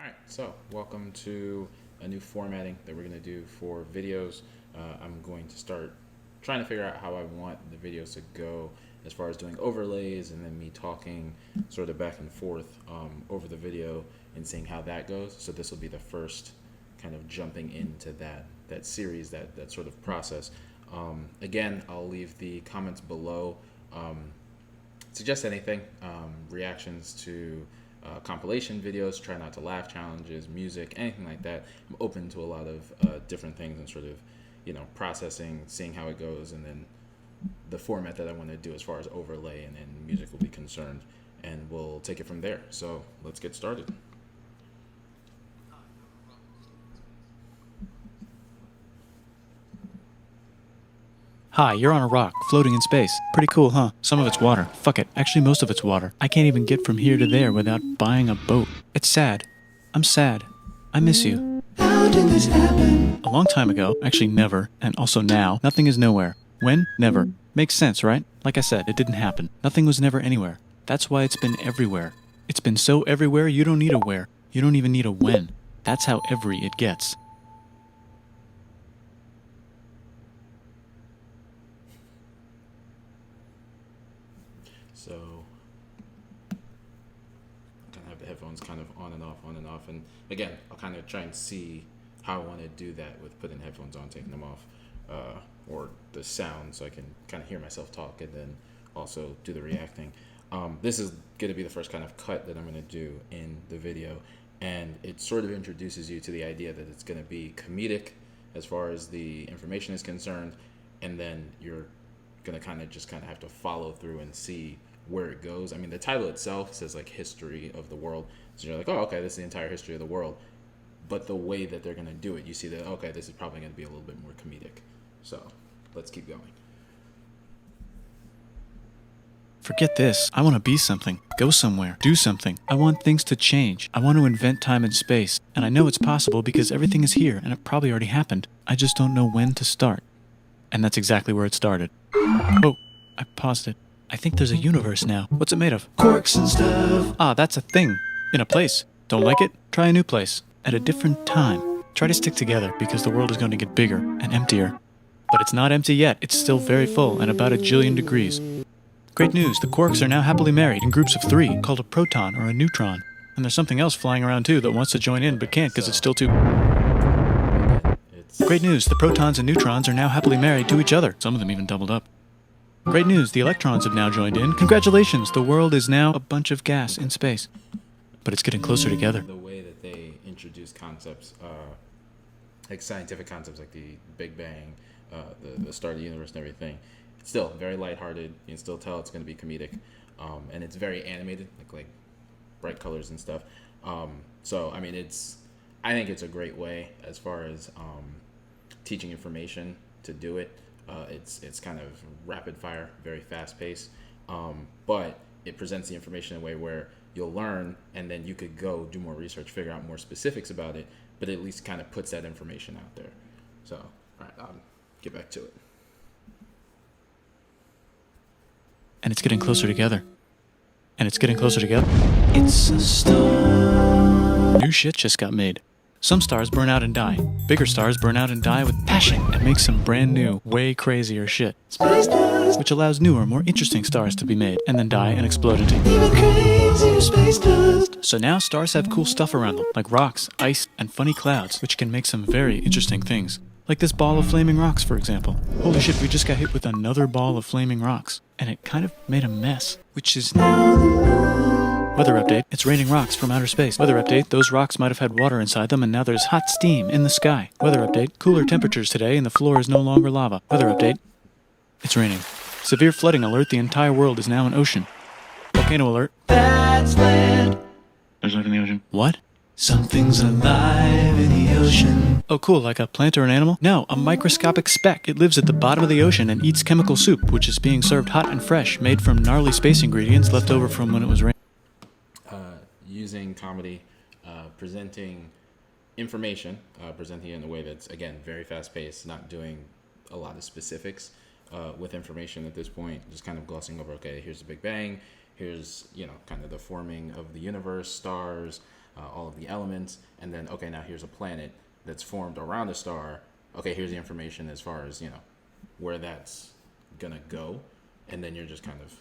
All right, so welcome to a new formatting that we're going to do for videos. I'm going to start trying to figure out how I want the videos to go as far as doing overlays and then me talking sort of back and forth over the video and seeing how that goes. So this will be the first kind of jumping into that series, that sort of process. Again, I'll leave the comments below. Suggest anything, reactions to compilation videos, try not to laugh challenges, music, anything like that. I'm open to a lot of different things and sort of, processing, seeing how it goes, and then the format that I want to do as far as overlay and music will be concerned, and we'll take it from there. So let's get started. Hi, you're on a rock, floating in space. Pretty cool, huh? Some of it's water. Fuck it. Actually, most of it's water. I can't even get from here to there without buying a boat. It's sad. I'm sad. I miss you. How did this happen? A long time ago, actually never, and also now, nothing is nowhere. When? Never. Makes sense, right? Like I said, it didn't happen. Nothing was never anywhere. That's why it's been everywhere. It's been so everywhere you don't need a where. You don't even need a when. That's how every it gets. So I'm gonna have the headphones kind of on and off, and again, I'll kind of try and see how I want to do that with putting headphones on, taking them off, or the sound, so I can kind of hear myself talk and then also do the reacting. This is going to be the first kind of cut that I'm going to do in the video, and it sort of introduces you to the idea that it's going to be comedic as far as the information is concerned, and then you're going to kind of have to follow through and see where it goes. I mean, the title itself says like history of the world, so you're like, oh, okay, this is the entire history of the world. But the way that they're going to do it, you see that, okay, this is probably going to be a little bit more comedic. So let's keep going. Forget this. I want to be something. Go somewhere. Do something. I want things to change. I want to invent time and space. And I know it's possible because everything is here and it probably already happened. I just don't know when to start. And that's exactly where it started. Oh, I paused it. I think there's a universe now. What's it made of? Quarks and stuff. Ah, that's a thing. In a place. Don't like it? Try a new place. At a different time. Try to stick together because the world is going to get bigger and emptier. But it's not empty yet. It's still very full and about 1,000,000,000 degrees. Great news, the quarks are now happily married in groups of 3, called a proton or a neutron. And there's something else flying around too that wants to join in but can't because it's still too... Great news, the protons and neutrons are now happily married to each other. Some of them even doubled up. Great news, the electrons have now joined in. Congratulations, the world is now a bunch of gas in space. But it's getting closer together. The way that they introduce concepts, like scientific concepts like the Big Bang, the start of the universe and everything, it's still very lighthearted. You can still tell it's going to be comedic, and it's very animated, like bright colors and stuff. So I mean, I think it's a great way as far as teaching information to do it. It's kind of rapid fire, very fast paced, but it presents the information in a way where you'll learn, and then you could go do more research, figure out more specifics about it, but at least kind of puts that information out there. So, all right, get back to it. And it's getting closer together. And it's getting closer together. It's a star. New shit just got made. Some stars burn out and die. Bigger stars burn out and die with passion and make some brand new, way crazier shit. Space dust. Which allows newer, more interesting stars to be made and then die and explode into even crazier space dust. So now stars have cool stuff around them, like rocks, ice, and funny clouds, which can make some very interesting things. Like this ball of flaming rocks, for example. Holy shit, we just got hit with another ball of flaming rocks. And it kind of made a mess, which is now the moon. Weather update, it's raining rocks from outer space. Weather update, those rocks might have had water inside them and now there's hot steam in the sky. Weather update, cooler temperatures today and the floor is no longer lava. Weather update, it's raining. Severe flooding alert, the entire world is now an ocean. Volcano alert. That's land. There's life in the ocean. What? Something's alive in the ocean. Oh cool, like a plant or an animal? No, a microscopic speck. It lives at the bottom of the ocean and eats chemical soup, which is being served hot and fresh, made from gnarly space ingredients left over from when it was raining. Using comedy, presenting information, presenting it in a way that's, again, very fast-paced, not doing a lot of specifics with information at this point, just kind of glossing over, okay, here's the Big Bang, here's, kind of the forming of the universe, stars, all of the elements, and then, okay, now here's a planet that's formed around a star. Okay, here's the information as far as, where that's gonna go. And then you're just kind of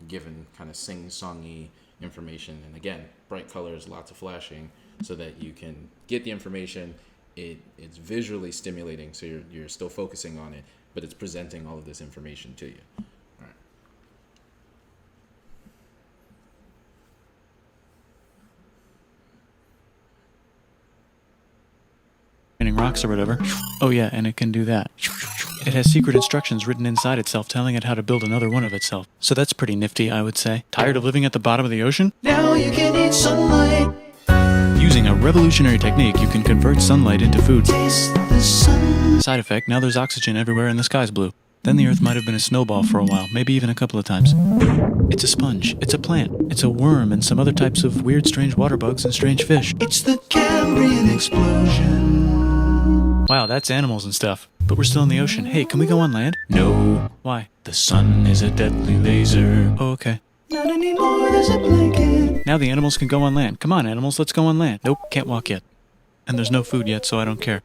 given kind of sing-songy information. And again, bright colors, lots of flashing, so that you can get the information. It's visually stimulating, so you're still focusing on it, but it's presenting all of this information to you. All right. Rocks or whatever. Oh yeah, and it can do that. It has secret instructions written inside itself telling it how to build another one of itself. So that's pretty nifty, I would say. Tired of living at the bottom of the ocean? Now you can eat sunlight. Using a revolutionary technique, you can convert sunlight into food. Taste the sun. Side effect, now there's oxygen everywhere and the sky's blue. Then the Earth might have been a snowball for a while, maybe even a couple of times. It's a sponge, it's a plant, it's a worm and some other types of weird strange water bugs and strange fish. It's the Cambrian explosion. Wow, that's animals and stuff. But we're still in the ocean. Hey, can we go on land? No. Why? The sun is a deadly laser. Oh, okay. Not anymore, there's a blanket. Now the animals can go on land. Come on, animals, let's go on land. Nope, can't walk yet. And there's no food yet, so I don't care.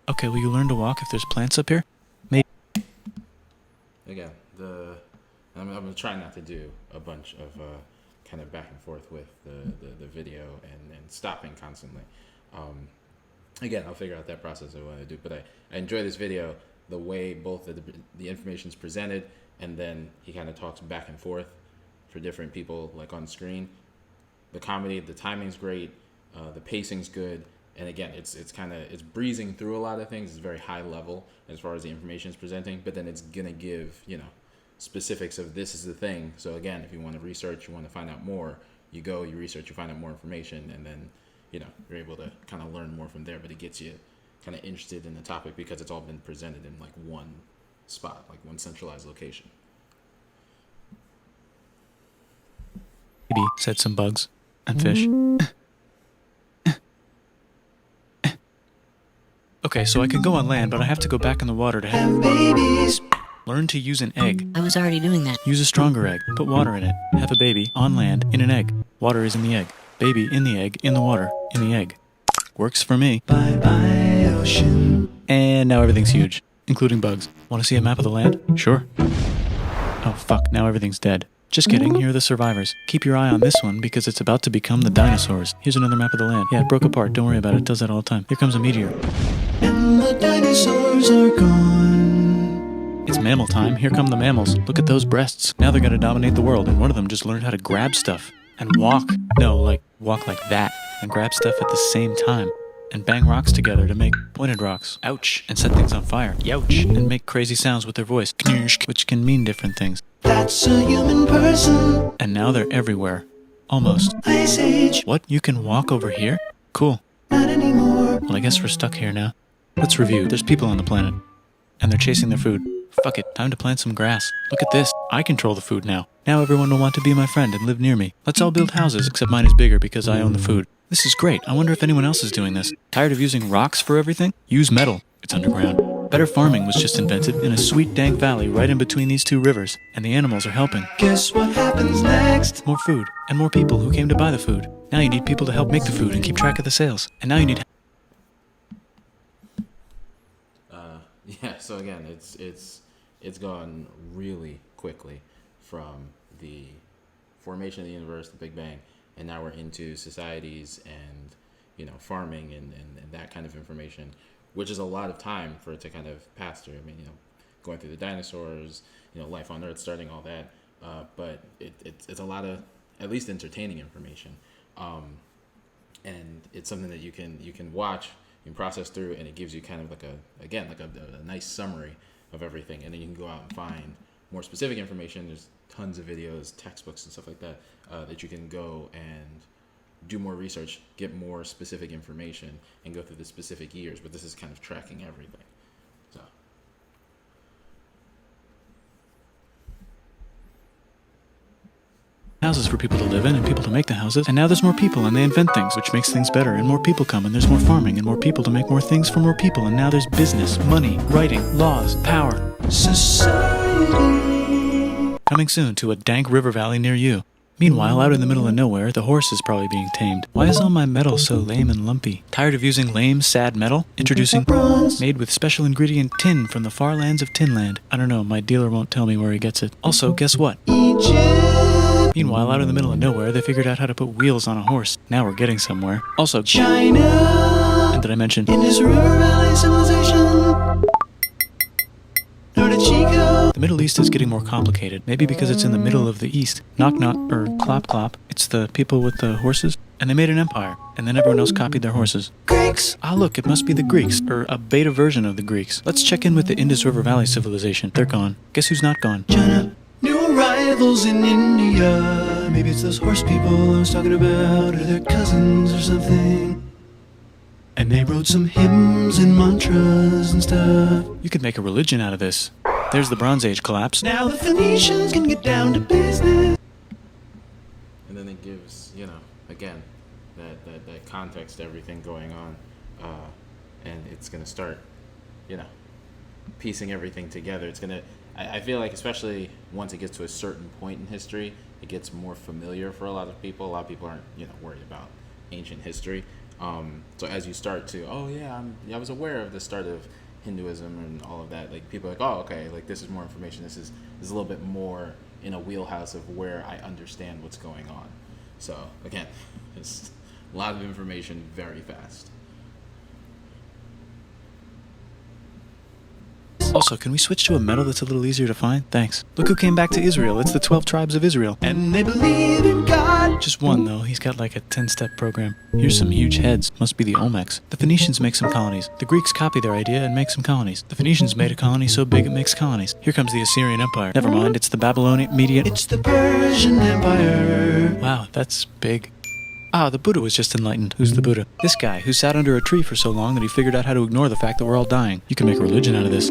Okay, will you learn to walk if there's plants up here? Maybe. Again, I'm going to try not to do a bunch of kind of back and forth with the video and stopping constantly. Again, I'll figure out that process of what I do, but I enjoy this video, the way both the information is presented, and then he kind of talks back and forth for different people, like on screen. The comedy, the timing's great, the pacing's good, and again, it's breezing through a lot of things. It's very high level as far as the information is presenting, but then it's gonna give specifics of this is the thing. So again, if you want to research, you want to find out more, you go, you research, you find out more information, and then you're able to kind of learn more from there. But it gets you kind of interested in the topic because it's all been presented in like one spot, like one centralized location. Maybe, said some bugs and fish. Okay, so I can go on land, but I have to go back in the water to have babies. Learn to use an egg. I was already doing that. Use a stronger egg. Put water in it. Have a baby on land in an egg. Water is in the egg. Baby in the egg, in the water, in the egg. Works for me. Bye bye, ocean. And now everything's huge, including bugs. Want to see a map of the land? Sure. Oh fuck, now everything's dead. Just kidding, here are the survivors. Keep your eye on this one because it's about to become the dinosaurs. Here's another map of the land. Yeah, it broke apart, don't worry about it, it does that all the time. Here comes a meteor. And the dinosaurs are gone. It's mammal time, here come the mammals. Look at those breasts. Now they're gonna dominate the world, and one of them just learned how to grab stuff. And walk. No, like, walk like that. And grab stuff at the same time. And bang rocks together to make pointed rocks. Ouch. And set things on fire. Youch. And make crazy sounds with their voice. Knirsch, which can mean different things. That's a human person. And now they're everywhere. Almost. Ice Age. What? You can walk over here? Cool. Not anymore. Well, I guess we're stuck here now. Let's review. There's people on the planet. And they're chasing their food. Fuck it, time to plant some grass. Look at this. I control the food now. Now everyone will want to be my friend and live near me. Let's all build houses, except mine is bigger because I own the food. This is great. I wonder if anyone else is doing this. Tired of using rocks for everything? Use metal. It's underground. Better farming was just invented in a sweet dank valley right in between these two rivers, and the animals are helping. Guess what happens next? More food, and more people who came to buy the food. Now you need people to help make the food and keep track of the sales. And now you need... Yeah, so again, it's gone really quickly from the formation of the universe, the Big Bang, and now we're into societies and farming and that kind of information, which is a lot of time for it to kind of pass through. I mean, going through the dinosaurs, life on Earth, starting all that, but it's a lot of at least entertaining information, and it's something that you can watch. You can process through, and it gives you kind of like a nice summary of everything, and then you can go out and find more specific information. There's tons of videos, textbooks, and stuff like that that you can go and do more research, get more specific information, and go through the specific years. But this is kind of tracking everything. So. Houses for people to live in and people to make the houses. And now there's more people and they invent things, which makes things better. And more people come and there's more farming and more people to make more things for more people. And now there's business, money, writing, laws, power. Society. Coming soon to a dank river valley near you. Meanwhile, out in the middle of nowhere, the horse is probably being tamed. Why is all my metal so lame and lumpy? Tired of using lame, sad metal? Introducing bronze, made with special ingredient tin from the far lands of Tinland. I don't know, my dealer won't tell me where he gets it. Also, guess what? Egypt! Meanwhile, out in the middle of nowhere, they figured out how to put wheels on a horse. Now we're getting somewhere. Also, China! And did I mention Indus River Valley Civilization? The Middle East is getting more complicated, maybe because it's in the middle of the East. Knock knock, or clop clop. It's the people with the horses. And they made an empire, and then everyone else copied their horses. Greeks! Ah look, it must be the Greeks, or a beta version of the Greeks. Let's check in with the Indus River Valley Civilization. They're gone. Guess who's not gone? China. New arrivals in India. Maybe it's those horse people I was talking about, or their cousins or something. And they wrote some hymns and mantras and stuff. You could make a religion out of this. There's the Bronze Age collapse. Now the Phoenicians can get down to business. And then it gives, again, that context to everything going on. And it's going to start, piecing everything together. It's going to, I feel like, especially once it gets to a certain point in history, it gets more familiar for a lot of people. A lot of people aren't, worried about ancient history. So as you start to, I was aware of the start of Hinduism and all of that. Like, people are like, oh, okay, like, this is more information. This is a little bit more in a wheelhouse of where I understand what's going on. So again, it's a lot of information very fast. Also, can we switch to a metal that's a little easier to find? Thanks. Look who came back to Israel. It's the 12 tribes of Israel. And they believe in God. Just one, though. He's got like a 10-step program. Here's some huge heads. Must be the Olmecs. The Phoenicians make some colonies. The Greeks copy their idea and make some colonies. The Phoenicians made a colony so big it makes colonies. Here comes the Assyrian Empire. Never mind, it's the Babylonian Median. It's the Persian Empire. Wow, that's big. Ah, the Buddha was just enlightened. Who's the Buddha? This guy, who sat under a tree for so long that he figured out how to ignore the fact that we're all dying. You can make a religion out of this.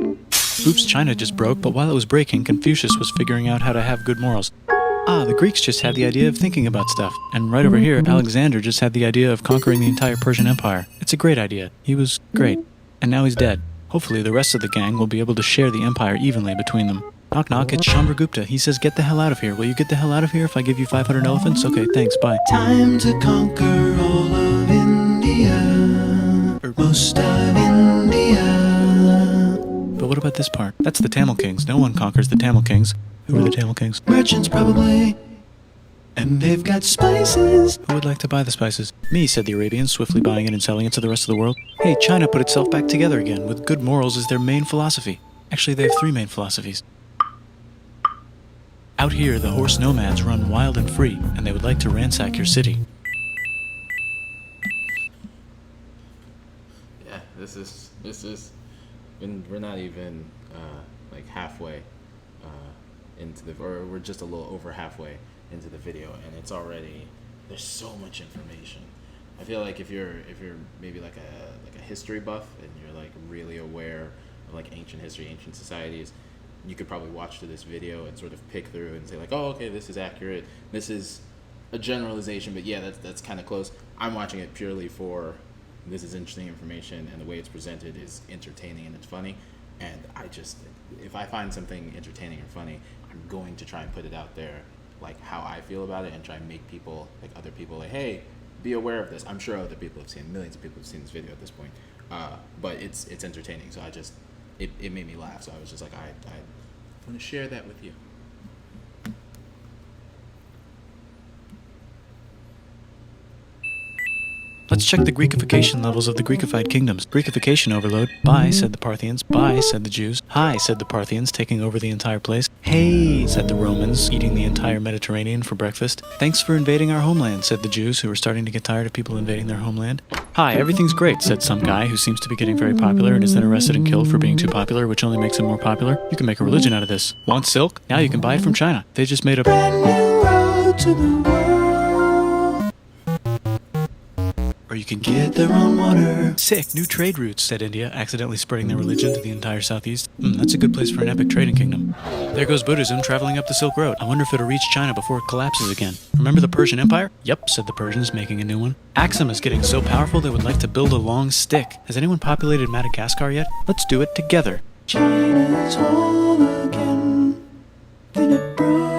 Oops, China just broke, but while it was breaking, Confucius was figuring out how to have good morals. Ah, the Greeks just had the idea of thinking about stuff. And right over here, Alexander just had the idea of conquering the entire Persian Empire. It's a great idea. He was great. And now he's dead. Hopefully the rest of the gang will be able to share the empire evenly between them. Knock knock, it's Chandragupta. He says, get the hell out of here. Will you get the hell out of here if I give you 500 elephants? Okay, thanks, bye. Time to conquer all of India. Or most of India. But what about this part? That's the Tamil Kings. No one conquers the Tamil Kings. Who are the Tamil Kings? Merchants, probably. And they've got spices. Who would like to buy the spices? Me, said the Arabians, swiftly buying it and selling it to the rest of the world. Hey, China put itself back together again, with good morals as their main philosophy. Actually, they have 3 main philosophies. Out here, the horse nomads run wild and free, and they would like to ransack your city. Yeah, this is, and we're not even like halfway into or we're just a little over halfway into the video, and it's already, there's so much information. I feel like if you're maybe like a history buff and you're like really aware of like ancient history, ancient societies, you could probably watch through this video and sort of pick through and say like, oh, okay, this is accurate. This is a generalization, but yeah, that's kind of close. I'm watching it purely for, this is interesting information, and the way it's presented is entertaining and it's funny. And if I find something entertaining or funny, I'm going to try and put it out there, like how I feel about it, and try and make people, like other people, like, hey, be aware of this. I'm sure other people have seen, millions of people have seen this video at this point, but it's entertaining. So it made me laugh. So I was just like, I want to share that with you. Let's check the Greekification levels of the Greekified kingdoms. Greekification overload. Bye, said the Parthians. Bye, said the Jews. Hi, said the Parthians, taking over the entire place. Hey, said the Romans, eating the entire Mediterranean for breakfast. Thanks for invading our homeland, said the Jews, who were starting to get tired of people invading their homeland. Hi, everything's great, said some guy who seems to be getting very popular and is then arrested and killed for being too popular, which only makes him more popular. You can make a religion out of this. Want silk? Now you can buy it from China. They just made a brand new road to the world. Or you can get their own water. Sick, new trade routes, said India, accidentally spreading their religion to the entire southeast. That's a good place for an epic trading kingdom. There goes Buddhism traveling up the Silk Road. I wonder if it'll reach China before it collapses again. Remember the Persian Empire? Yep, said the Persians, making a new one. Axum is getting so powerful they would like to build a long stick. Has anyone populated Madagascar yet? Let's do it together. China's home again. Then it broke.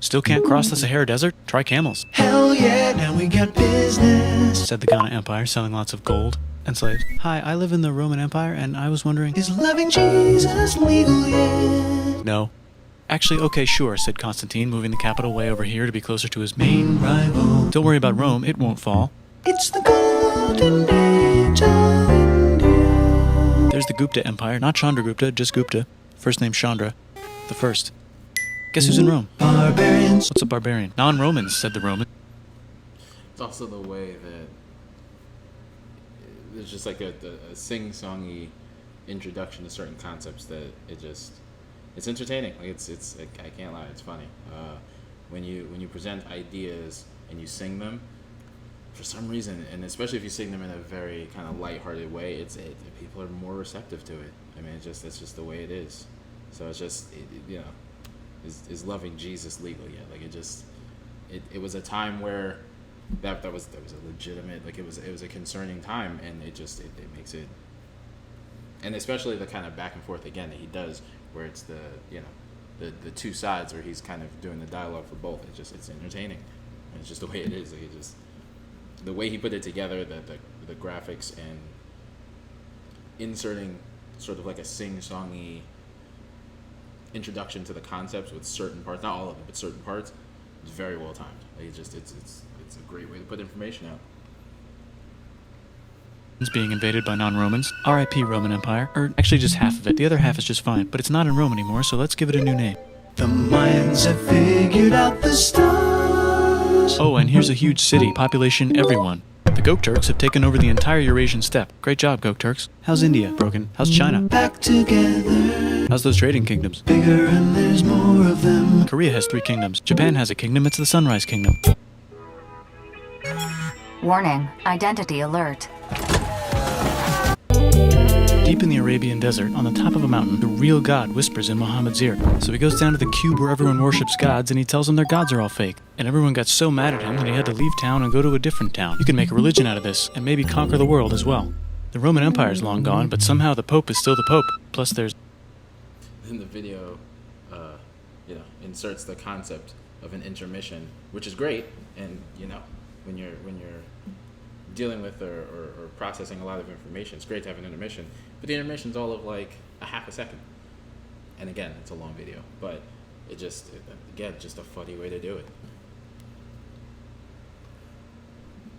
Still can't cross the Sahara Desert? Try camels. Hell yeah, now we got business, said the Ghana Empire, selling lots of gold and slaves. Hi, I live in the Roman Empire, and I was wondering, is loving Jesus legal yet? No. Actually, okay, sure, said Constantine, moving the capital way over here to be closer to his main rival. Don't worry about Rome, it won't fall. It's the golden age of India. There's the Gupta Empire, not Chandragupta, just Gupta. First name Chandra. The first. Guess who's in Rome? Barbarians. What's a barbarian? Non-Romans, said the Roman. It's also the way that there's just like a sing-songy introduction to certain concepts that it's entertaining. Like it's like, I can't lie, it's funny. When you present ideas and you sing them, for some reason, and especially if you sing them in a very kind of lighthearted way, people are more receptive to it. I mean, it's just the way it is. So it's just is loving Jesus legal yet? Like it was a time where that was a legitimate, like it was a concerning time, and it makes it, and especially the kind of back and forth again that he does, where it's the two sides where he's kind of doing the dialogue for both. It's entertaining, and it's just the way it is. Like the way he put it together, the graphics and inserting sort of like a sing-songy introduction to the concepts with certain parts, not all of them, but certain parts, is very well timed. Like it's a great way to put information out. It's being invaded by non-Romans. R.I.P. Roman Empire. Or actually just half of it. The other half is just fine, but it's not in Rome anymore, so let's give it a new name. The Mayans have figured out the stars. Oh, and here's a huge city, population everyone. The Gokturks have taken over the entire Eurasian steppe. Great job, Gokturks. How's India? Broken. How's China? Back together. How's those trading kingdoms? Bigger and there's more of them. Korea has 3 kingdoms. Japan has a kingdom, it's the Sunrise Kingdom. Warning, identity alert. Deep in the Arabian desert, on the top of a mountain, the real God whispers in Muhammad's ear. So he goes down to the cube where everyone worships gods, and he tells them their gods are all fake. And everyone got so mad at him that he had to leave town and go to a different town. You can make a religion out of this, and maybe conquer the world as well. The Roman Empire is long gone, but somehow the Pope is still the Pope. Plus there's... Then the video, inserts the concept of an intermission, which is great. And when you're dealing with or processing a lot of information, it's great to have an intermission. But the intermission's all of like a half a second. And again, it's a long video, but just a funny way to do it.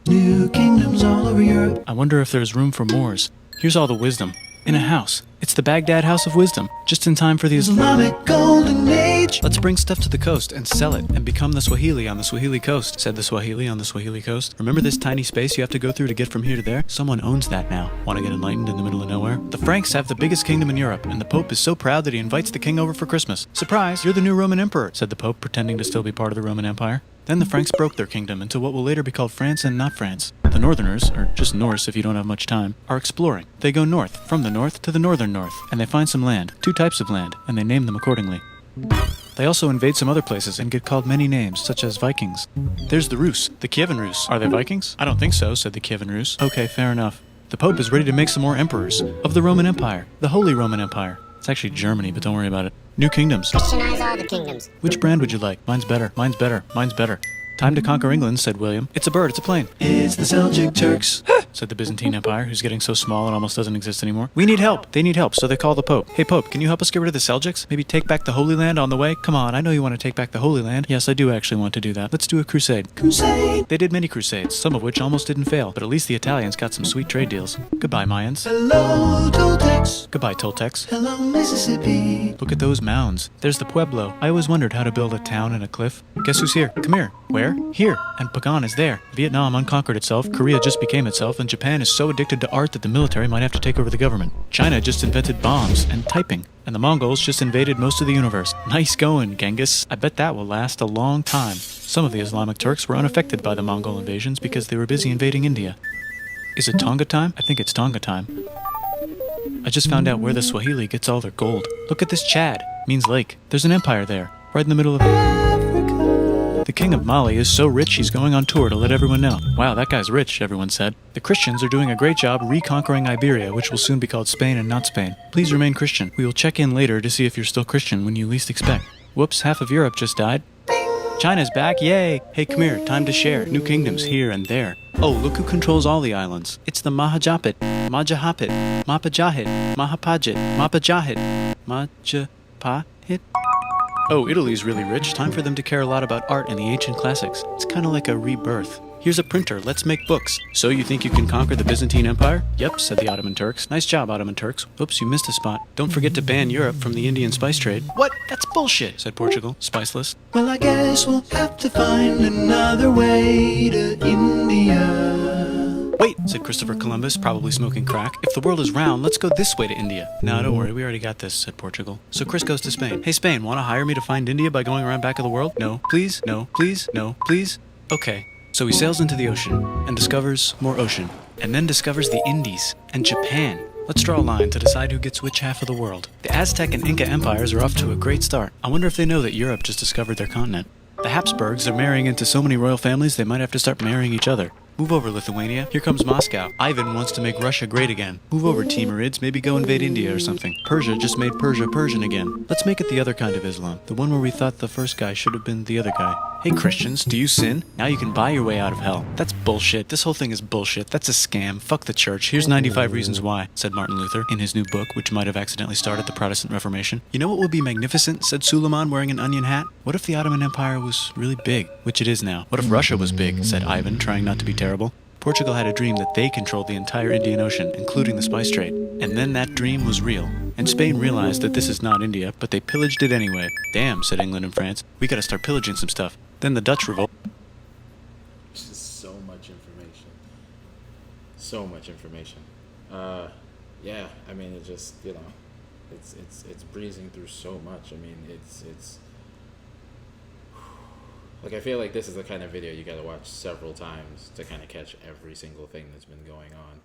New kingdoms all over Europe. I wonder if there's room for Moors. Here's all the wisdom. In a house. It's the Baghdad House of Wisdom. Just in time for the Islamic Golden Age. Let's bring stuff to the coast and sell it and become the Swahili on the Swahili coast, said the Swahili on the Swahili coast. Remember this tiny space you have to go through to get from here to there? Someone owns that now. Want to get enlightened in the middle of nowhere? The Franks have the biggest kingdom in Europe, and the Pope is so proud that he invites the king over for Christmas. Surprise, you're the new Roman emperor, said the Pope, pretending to still be part of the Roman Empire. Then the Franks broke their kingdom into what will later be called France and not France. The Northerners, or just Norse if you don't have much time, are exploring. They go north, from the north to the northern north, and they find some land, 2 types of land, and they name them accordingly. They also invade some other places and get called many names, such as Vikings. There's the Rus, the Kievan Rus. Are they Vikings? I don't think so, said the Kievan Rus. Okay, fair enough. The Pope is ready to make some more emperors of the Roman Empire, the Holy Roman Empire. It's actually Germany, but don't worry about it. New kingdoms. Christianize all the kingdoms. Which brand would you like? Mine's better, mine's better, mine's better. Time to conquer England, said William. It's a bird, it's a plane. It's the Seljuk Turks, said the Byzantine Empire, who's getting so small it almost doesn't exist anymore. We need help. They need help, so they call the Pope. Hey, Pope, can you help us get rid of the Seljuks? Maybe take back the Holy Land on the way? Come on, I know you want to take back the Holy Land. Yes, I do actually want to do that. Let's do a crusade. Crusade! They did many crusades, some of which almost didn't fail, but at least the Italians got some sweet trade deals. Goodbye, Mayans. Hello, Toltecs. Goodbye, Toltecs. Hello, Mississippi. Look at those mounds. There's the Pueblo. I always wondered how to build a town in a cliff. Guess who's here? Come here. Where? Here. And Pagan is there. Vietnam unconquered itself, Korea just became itself, and Japan is so addicted to art that the military might have to take over the government. China just invented bombs and typing, and the Mongols just invaded most of the universe. Nice going, Genghis. I bet that will last a long time. Some of the Islamic Turks were unaffected by the Mongol invasions because they were busy invading India. Is it Tonga time? I think it's Tonga time. I just found out where the Swahili gets all their gold. Look at this Chad. Means lake. There's an empire there, right in the middle of Africa. The king of Mali is so rich he's going on tour to let everyone know. Wow, that guy's rich, everyone said. The Christians are doing a great job reconquering Iberia, which will soon be called Spain and not Spain. Please remain Christian. We will check in later to see if you're still Christian when you least expect. Whoops, half of Europe just died. China's back, yay! Hey, come here, time to share. New kingdoms here and there. Oh, look who controls all the islands. It's the Mahajapit, Majapahit, Mapajahit, Mahapajit, Mapajahit, Majapahit. Oh, Italy's really rich. Time for them to care a lot about art and the ancient classics. It's kind of like a rebirth. Here's a printer, let's make books. So you think you can conquer the Byzantine Empire? Yep, said the Ottoman Turks. Nice job, Ottoman Turks. Oops, you missed a spot. Don't forget to ban Europe from the Indian spice trade. What? That's bullshit, said Portugal, spiceless. Well, I guess we'll have to find another way to India. Wait, said Christopher Columbus, probably smoking crack. If the world is round, let's go this way to India. No, don't worry, we already got this, said Portugal. So Chris goes to Spain. Hey, Spain, want to hire me to find India by going around back of the world? No, please, no, please, no, please. Okay. So he sails into the ocean and discovers more ocean, and then discovers the Indies and Japan. Let's draw a line to decide who gets which half of the world. The Aztec and Inca empires are off to a great start. I wonder if they know that Europe just discovered their continent. The Habsburgs are marrying into so many royal families they might have to start marrying each other. Move over, Lithuania. Here comes Moscow. Ivan wants to make Russia great again. Move over, Timurids. Maybe go invade India or something. Persia just made Persia Persian again. Let's make it the other kind of Islam. The one where we thought the first guy should have been the other guy. Hey Christians, do you sin? Now you can buy your way out of hell. That's bullshit. This whole thing is bullshit. That's a scam. Fuck the church. Here's 95 reasons why, said Martin Luther in his new book, which might have accidentally started the Protestant Reformation. You know what would be magnificent, said Suleiman wearing an onion hat? What if the Ottoman Empire was really big, which it is now? What if Russia was big, said Ivan, trying not to be terrible. Portugal had a dream that they controlled the entire Indian Ocean, including the spice trade. And then that dream was real. And Spain realized that this is not India, but they pillaged it anyway. Damn, said England and France. We gotta start pillaging some stuff. Then the Dutch revolt. Just so much information. So much information. Yeah, I mean, it just, you know, it's breezing through so much. I mean, it's like, I feel like this is the kind of video you gotta watch several times to kind of catch every single thing that's been going on.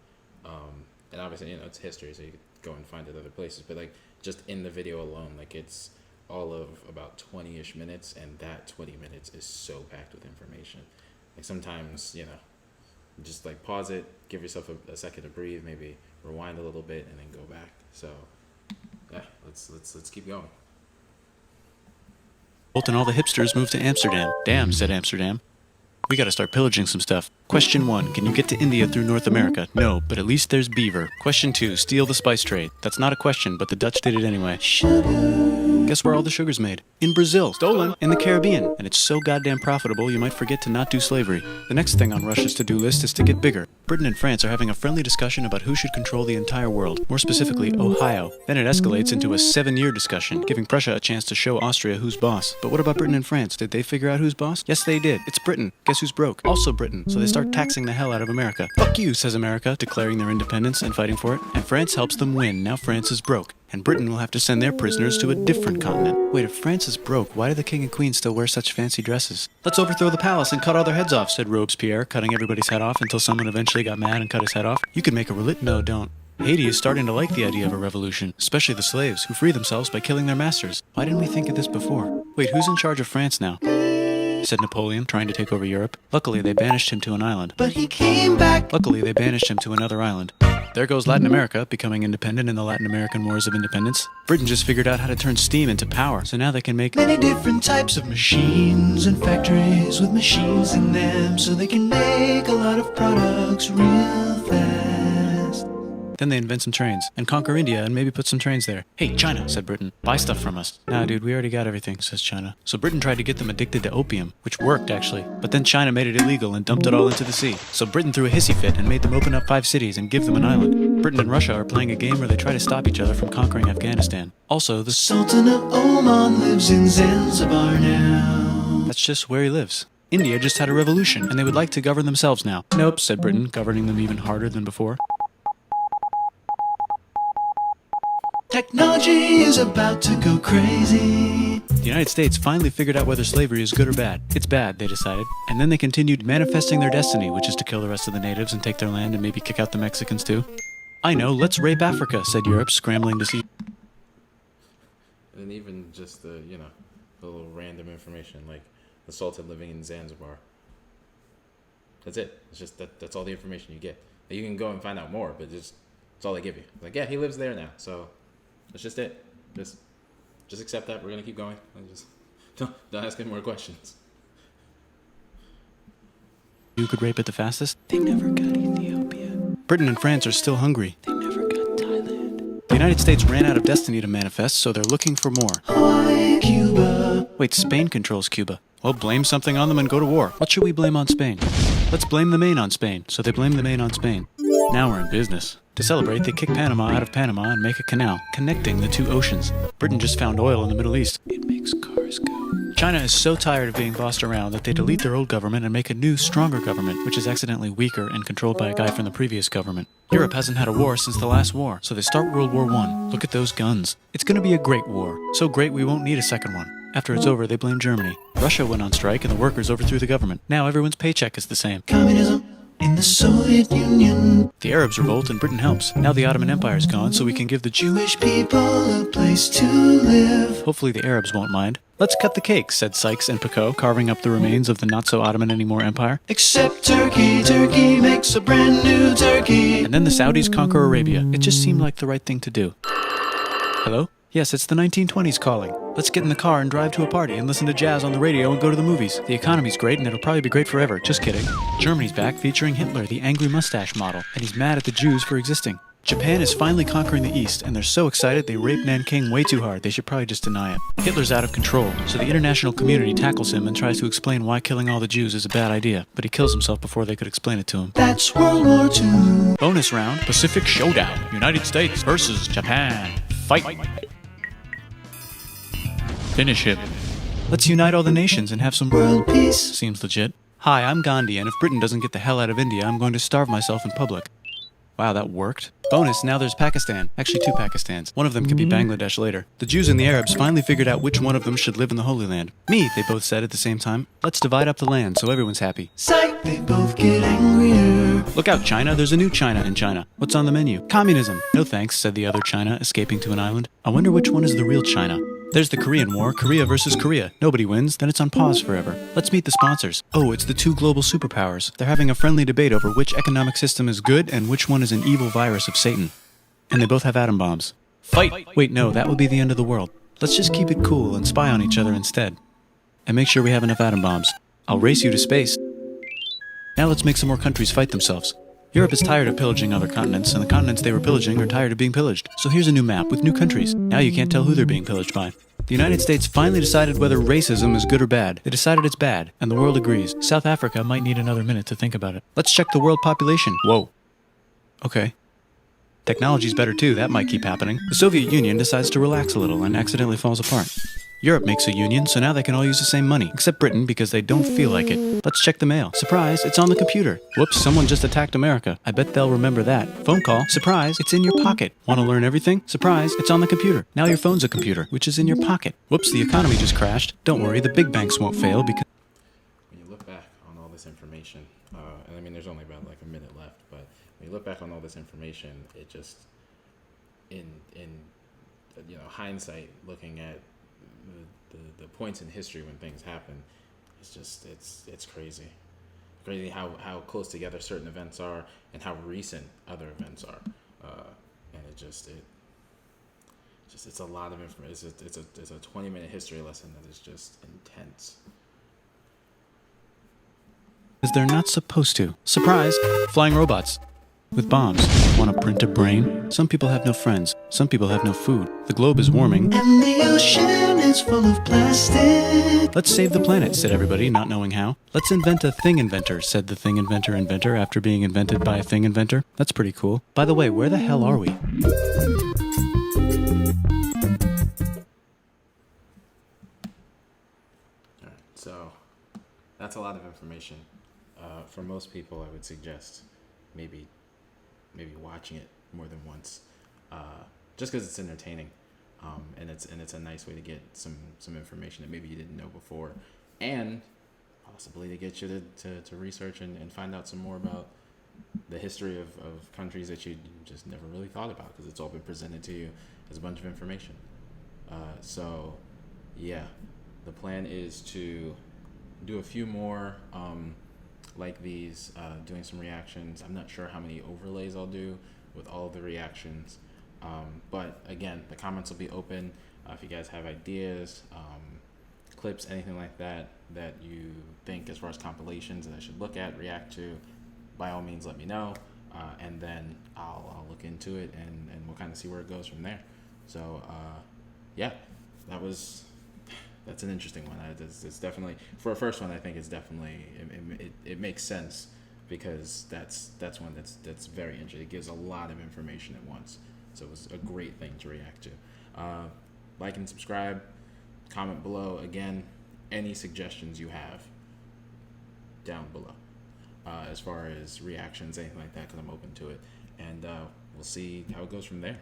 And obviously, you know, it's history, so you could go and find it other places. But like, just in the video alone, like, it's all of about 20-ish minutes, and that 20 minutes is so packed with information. Like, sometimes, you know, just like pause it, give yourself a second to breathe, maybe rewind a little bit, and then go back. So, yeah, let's keep going. And all the hipsters moved to Amsterdam. Damn, said Amsterdam. We gotta start pillaging some stuff. Question 1, can you get to India through North America? No, but at least there's beaver. Question 2, steal the spice trade. That's not a question, but the Dutch did it anyway. Guess where all the sugar's made? In Brazil. Stolen. In the Caribbean. And it's so goddamn profitable you might forget to not do slavery. The next thing on Russia's to-do list is to get bigger. Britain and France are having a friendly discussion about who should control the entire world, more specifically Ohio. Then it escalates into a 7-year discussion, giving Prussia a chance to show Austria who's boss. But what about Britain and France? Did they figure out who's boss? Yes, they did. It's Britain. Guess who's broke? Also Britain. So they start taxing the hell out of America. Fuck you, says America, declaring their independence and fighting for it. And France helps them win. Now France is broke. And Britain will have to send their prisoners to a different continent. Wait, if France is broke, why do the king and queen still wear such fancy dresses? Let's overthrow the palace and cut all their heads off, said Robespierre, cutting everybody's head off until someone eventually got mad and cut his head off. You could make a No, don't. Haiti is starting to like the idea of a revolution, especially the slaves, who free themselves by killing their masters. Why didn't we think of this before? Wait, who's in charge of France now? Said Napoleon, trying to take over Europe. Luckily, they banished him to an island. But he came back! Luckily, they banished him to another island. There goes Latin America, becoming independent in the Latin American Wars of Independence. Britain just figured out how to turn steam into power, so now they can make many different types of machines and factories with machines in them, so they can make a lot of products real fast. Then they invent some trains, and conquer India and maybe put some trains there. Hey, China, said Britain, buy stuff from us. Nah, dude, we already got everything, says China. So Britain tried to get them addicted to opium, which worked, actually. But then China made it illegal and dumped it all into the sea. So Britain threw a hissy fit and made them open up 5 cities and give them an island. Britain and Russia are playing a game where they try to stop each other from conquering Afghanistan. Also, the Sultan of Oman lives in Zanzibar now. That's just where he lives. India just had a revolution, and they would like to govern themselves now. Nope, said Britain, governing them even harder than before. Technology is about to go crazy. The United States finally figured out whether slavery is good or bad. It's bad, they decided. And then they continued manifesting their destiny, which is to kill the rest of the natives and take their land and maybe kick out the Mexicans too. I know, let's rape Africa, said Europe, scrambling to see. And even just the, you know, the little random information, like the Sultan living in Zanzibar. That's it. It's just that's all the information you get. You can go and find out more, but just that's all they give you. Like, yeah, he lives there now, so that's just it. Just accept that. We're gonna keep going. Just don't ask any more questions. who could rape it the fastest? They never got Ethiopia. Britain and France are still hungry. They never got Thailand. The United States ran out of destiny to manifest, so they're looking for more. Hawaii, Cuba. Wait, Spain controls Cuba. Well, blame something on them and go to war. What should we blame on Spain? Let's blame the Maine on Spain. So they blame the Maine on Spain. Now we're in business. To celebrate, they kick Panama out of Panama and make a canal, connecting the two oceans. Britain just found oil in the Middle East. It makes cars go. China is so tired of being bossed around that they delete their old government and make a new, stronger government, which is accidentally weaker and controlled by a guy from the previous government. Europe hasn't had a war since the last war, so they start World War I. Look at those guns. It's gonna be a great war. So great we won't need a second one. After it's over, they blame Germany. Russia went on strike and the workers overthrew the government. Now everyone's paycheck is the same. Communism in the Soviet Union. The Arabs revolt and Britain helps. Now the Ottoman Empire's gone, so we can give the Jewish people a place to live. Hopefully the Arabs won't mind. Let's cut the cake, said Sykes and Picot, carving up the remains of the not-so-Ottoman-anymore empire. Except Turkey, Turkey makes a brand new Turkey. And then the Saudis conquer Arabia. It just seemed like the right thing to do. Hello? Yes, it's the 1920s calling. Let's get in the car and drive to a party and listen to jazz on the radio and go to the movies. The economy's great and it'll probably be great forever. Just kidding. Germany's back featuring Hitler, the angry mustache model, and he's mad at the Jews for existing. Japan is finally conquering the East, and they're so excited they rape Nanking way too hard. They should probably just deny it. Hitler's out of control, so the international community tackles him and tries to explain why killing all the Jews is a bad idea, but he kills himself before they could explain it to him. That's World War II. Bonus round, Pacific Showdown. United States versus Japan. Fight. Finish him. Let's unite all the nations and have some world peace. Seems legit. Hi, I'm Gandhi, and if Britain doesn't get the hell out of India, I'm going to starve myself in public. Wow, that worked. Bonus, now there's Pakistan. Actually, two Pakistans. One of them could be Bangladesh later. The Jews and the Arabs finally figured out which one of them should live in the Holy Land. Me, they both said at the same time. Let's divide up the land so everyone's happy. Psych, they both get angrier. Look out, China, there's a new China in China. What's on the menu? Communism. No thanks, said the other China, escaping to an island. I wonder which one is the real China. There's the Korean War, Korea versus Korea. Nobody wins, then it's on pause forever. Let's meet the sponsors. Oh, it's the two global superpowers. They're having a friendly debate over which economic system is good and which one is an evil virus of Satan. And they both have atom bombs. Fight! Wait, no, that would be the end of the world. Let's just keep it cool and spy on each other instead. And make sure we have enough atom bombs. I'll race you to space. Now let's make some more countries fight themselves. Europe is tired of pillaging other continents, and the continents they were pillaging are tired of being pillaged. So here's a new map with new countries. Now you can't tell who they're being pillaged by. The United States finally decided whether racism is good or bad. They decided it's bad, and the world agrees. South Africa might need another minute to think about it. Let's check the world population. Whoa. Okay. Technology's better too, that might keep happening. The Soviet Union decides to relax a little and accidentally falls apart. Europe makes a union, so now they can all use the same money, except Britain because they don't feel like it. Let's check the mail. Surprise, it's on the computer. Whoops, someone just attacked America. I bet they'll remember that. Phone call. Surprise, it's in your pocket. Want to learn everything? Surprise, it's on the computer. Now your phone's a computer, which is in your pocket. Whoops, the economy just crashed. Don't worry, the big banks won't fail because... When you look back on all this information, and I mean there's only about like a minute left, but when you look back on all this information, it just, in hindsight, looking at the points in history when things happen, it's crazy how close together certain events are and how recent other events are, and it's a lot of information. It's a 20-minute history lesson that is just intense. they're not supposed to. Surprise! Flying robots. With bombs. Want to print a brain? Some people have no friends. Some people have no food. The globe is warming. And the ocean is full of plastic. Let's save the planet, said everybody, not knowing how. Let's invent a thing inventor, said the thing inventor after being invented by a thing inventor. That's pretty cool. By the way, where the hell are we? Alright, so that's a lot of information. For most people, I would suggest maybe watching it more than once, just because it's entertaining, and it's a nice way to get some information that maybe you didn't know before, and possibly to get you to research and find out some more about the history of countries that you just never really thought about, because it's all been presented to you as a bunch of information. So yeah, the plan is to do a few more like these, doing some reactions. I'm not sure how many overlays I'll do with all of the reactions, but again, the comments will be open. If you guys have ideas, clips, anything like that that you think as far as compilations that I should look at, react to, by all means let me know, and then I'll look into it, and we'll kind of see where it goes from there. So yeah, that's an interesting one. It's definitely, for a first one, I think it's definitely, it makes sense, because that's one that's very interesting. It gives a lot of information at once, so it was a great thing to react to. Like and subscribe, comment below. Again, any suggestions you have down below, as far as reactions, anything like that, because I'm open to it, and we'll see how it goes from there.